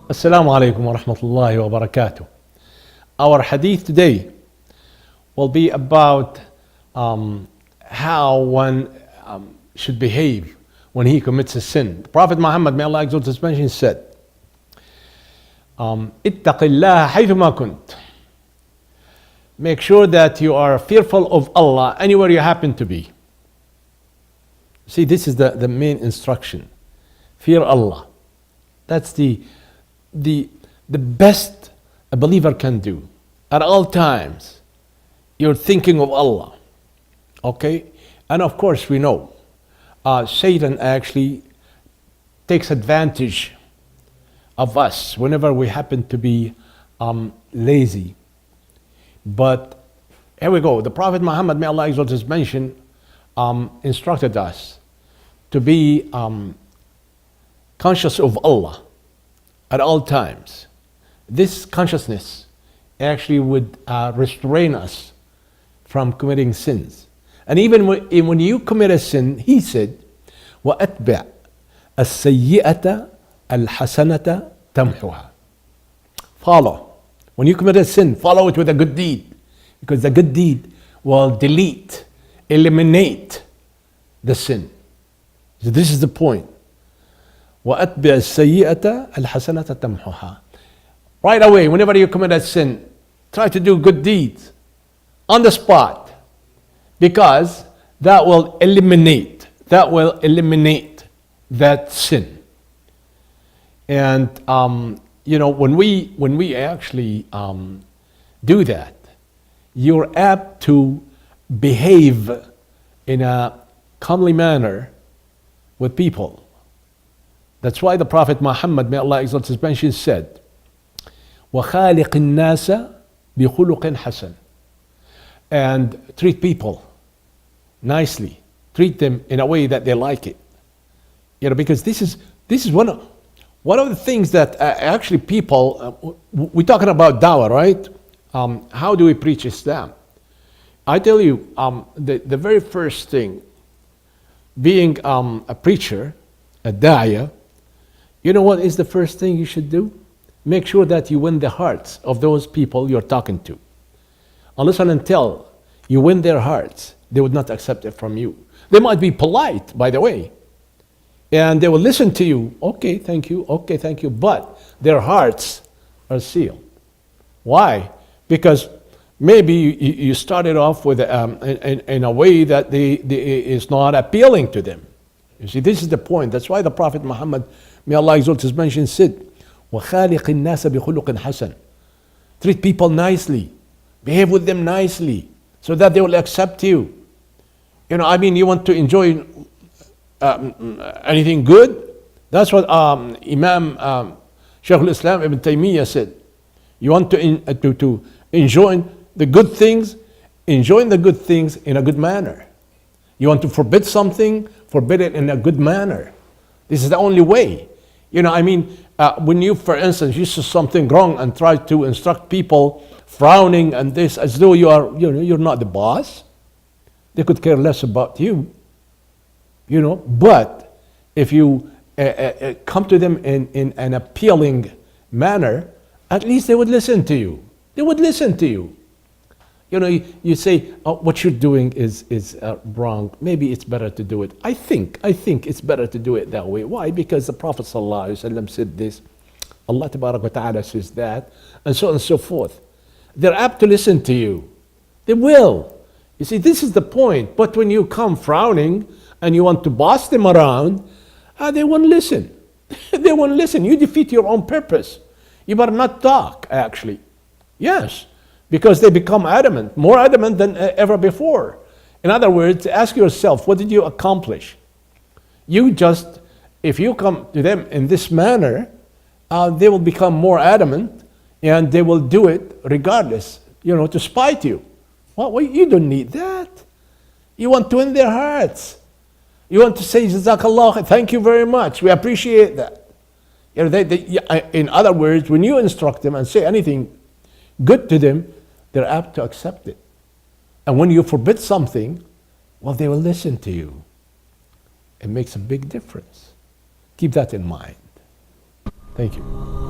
Assalamu alaikum wa rahmatullahi wa barakatuh. Our hadith today will be about how one should behave when he commits a sin. The Prophet Muhammad, may Allah exalt his mention, said, اتق الله حيثما كنت. Make sure that you are fearful of Allah anywhere you happen to be. See, this is the main instruction. Fear Allah. That's the best a believer can do. At all times, you're thinking of Allah. Okay? And of course, we know Satan actually takes advantage of us whenever we happen to be lazy. But here we go. The Prophet Muhammad, may Allah exalt his mention, instructed us to be conscious of Allah at all times. This consciousness actually would restrain us from committing sins. And even when you commit a sin, he said, وَأَتْبِعْ السَّيِّئَةَ الْحَسَنَةَ تَمْحُهَا. Follow. When you commit a sin, follow it with a good deed. Because the good deed will delete, eliminate the sin. So this is the point. وَأَتْبِعْ السَّيِّئَةَ الْحَسَنَةَ تَمْحُهَا. Right away, whenever you commit a sin, try to do good deeds on the spot. Because that will eliminate that sin. And when we actually do that, you're apt to behave in a comely manner with people. That's why the Prophet Muhammad, may Allah exalt his mention, said, وَخَالِقِ النَّاسَ بِخُلُقٍ حَسَنٍ. And treat people nicely. Treat them in a way that they like it. Because this is one of the things that actually people, we're talking about dawah, right? How do we preach Islam? I tell you, the very first thing, being a preacher, a da'iyah, you know what is the first thing you should do? Make sure that you win the hearts of those people you're talking to. Unless and until you win their hearts, they would not accept it from you. They might be polite, by the way, and they will listen to you. Okay, thank you. Okay, thank you. But their hearts are sealed. Why? Because maybe you started off with in a way that is not appealing to them. You see, this is the point. That's why the Prophet Muhammad, may Allah exalt his mention, said, وَخَالِقِ النَّاسَ بِخُلُقٍ حَسَنٍ. Treat people nicely. Behave with them nicely so that they will accept you. You want to enjoy anything good? That's what Imam Shaykh al-Islam Ibn Taymiyyah said. You want to enjoy the good things? Enjoy the good things in a good manner. You want to forbid something? Forbid it in a good manner. This is the only way. When you, for instance, you see something wrong and try to instruct people, frowning and this, as though you're not the boss. They could care less about you. But if you come to them in an appealing manner, at least they would listen to you. They would listen to you. You say, oh, what you're doing is wrong. Maybe it's better to do it. I think it's better to do it that way. Why? Because the Prophet ﷺ said this. Allah Tabarak wa Ta'ala says that. And so on and so forth. They're apt to listen to you. They will. You see, this is the point. But when you come frowning and you want to boss them around, they won't listen. They won't listen. You defeat your own purpose. You better not talk, actually. Yes. Because they become adamant, more adamant than ever before. In other words, ask yourself, what did you accomplish? If you come to them in this manner, they will become more adamant and they will do it regardless, to spite you. Well, you don't need that. You want to win their hearts. You want to say, Jazakallah, thank you very much. We appreciate that. In other words, when you instruct them and say anything good to them, they're apt to accept it. And when you forbid something, well, they will listen to you. It makes a big difference. Keep that in mind. Thank you.